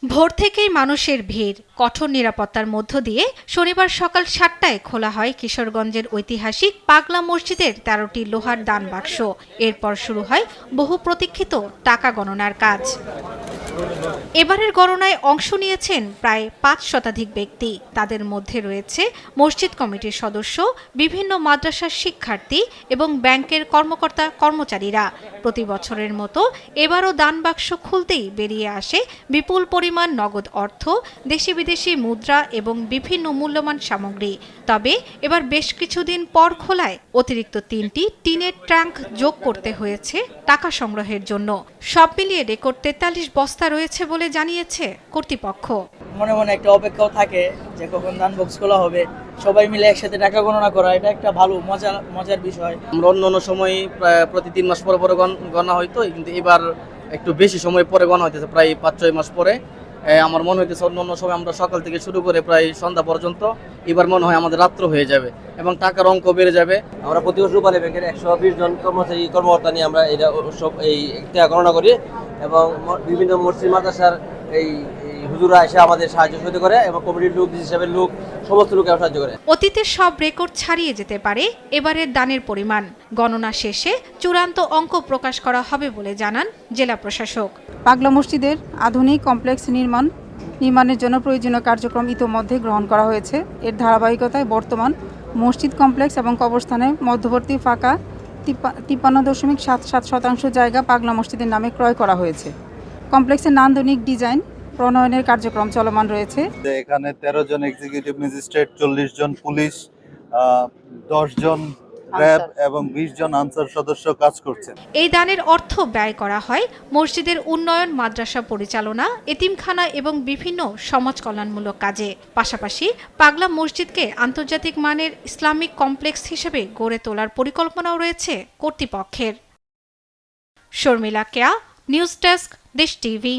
ভোর থেকেই মানুষের ভিড়, কঠোর নিরাপত্তার মধ্য দিয়ে শনিবার সকাল ৭টায় খোলা হয় কিশোরগঞ্জের ঐতিহাসিক পাগলা মসজিদের ১৩টি লোহার দান বাক্স। এরপর শুরু হয় বহু প্রতীক্ষিত টাকা গণনার কাজ। এবারের গণনায় অংশ নিয়েছেন প্রায় ৫ শতাধিক ব্যক্তি। তাদের মধ্যে রয়েছে মসজিদ কমিটির সদস্য, বিভিন্ন মাদ্রাসার শিক্ষার্থী এবং ব্যাংকের কর্মকর্তা কর্মচারীরা। প্রতি বছরের মতো এবারও দান বাক্স খুলতেই বেরিয়ে আসে বিপুল পরিমাণ নগদ অর্থ, দেশি বিদেশি মুদ্রা এবং বিভিন্ন মূল্যবান সামগ্রী। তবে এবার বেশ কিছুদিন পর খোলায় অতিরিক্ত ৩টি টিনের ট্যাঙ্ক যোগ করতে হয়েছে টাকা সংগ্রহের জন্য। সব মিলিয়ে রেকর্ড ৪৩ বস্তা রয়েছে বলে জানিয়েছে কর্তৃপক্ষ। মনে মনে একটা অপেক্ষাও থাকে যে কখন দান বক্স খোলা হবে, সবাই মিলে একসাথে টাকা গণনা করা, এটা একটা ভালো মজার বিষয়। আমরা অন্য সময় প্রায় প্রতি ৩ মাস পরে পরে গণনা হইতো, কিন্তু এবার একটু বেশি সময় পরে গণনা হইতেছে, প্রায় ৫-৬ মাস পরে। আমার মনে হইতেছে অন্য সময় আমরা সকাল থেকে শুরু করে প্রায় সন্ধ্যা পর্যন্ত, এবার মনে হয় আমাদের রাত্র হয়ে যাবে এবং টাকার অঙ্ক বেড়ে যাবে। আমরা প্রতি বছর রূপালী ব্যাংকের ১২০ জন কর্মকর্তা নিয়ে আমরা এটা সব এই টাকা গণনা করি এবং বিভিন্ন মসজিদ মাদ্রাসার এই হুজুরা এসে আমাদের সাহায্য সহযোগিতা করে এবং কমিটির লোক, হিসাবের লোক, সমস্ত লোক সাহায্য করে। অতীতের সব রেকর্ড ছাড়িয়ে যেতে পারে এবারের দানের পরিমাণ। গণনা শেষে চূড়ান্ত অঙ্ক প্রকাশ করা হবে বলে জানান জেলা প্রশাসক। পাগলা মসজিদের আধুনিক কমপ্লেক্স নির্মাণের জন্য প্রয়োজনীয় কার্যক্রম ইতোমধ্যে গ্রহণ করা হয়েছে। এর ধারাবাহিকতায় বর্তমান মসজিদ কমপ্লেক্স এবং কবরস্থানের মধ্যবর্তী ফাঁকা 53.77% জায়গা পাগলা মসজিদের নামে ক্রয় করা হয়েছে। কমপ্লেক্সের নান্দনিক ডিজাইন প্রণয়নের কার্যক্রম চলমান রয়েছে। এখানে 13 জন এক্সিকিউটিভ ম্যাজিস্ট্রেট, 40 জন পুলিশ, 10 জন র্যাব এবং 20 জন আনসার সদস্য কাজ করছেন। এই দানের অর্থ ব্যয় করা হয় মসজিদের উন্নয়ন, মাদ্রাসা পরিচালনা, এতিমখানা এবং বিভিন্ন সমাজ কল্যাণমূলক কাজে। পাশাপাশি পাগলা মসজিদকে আন্তর্জাতিক মানের ইসলামিক কমপ্লেক্স হিসেবে গড়ে তোলার পরিকল্পনাও রয়েছে কর্তৃপক্ষের। শর্মিলা কেয়া, নিউজ ডেস্ক, দেশ টিভি।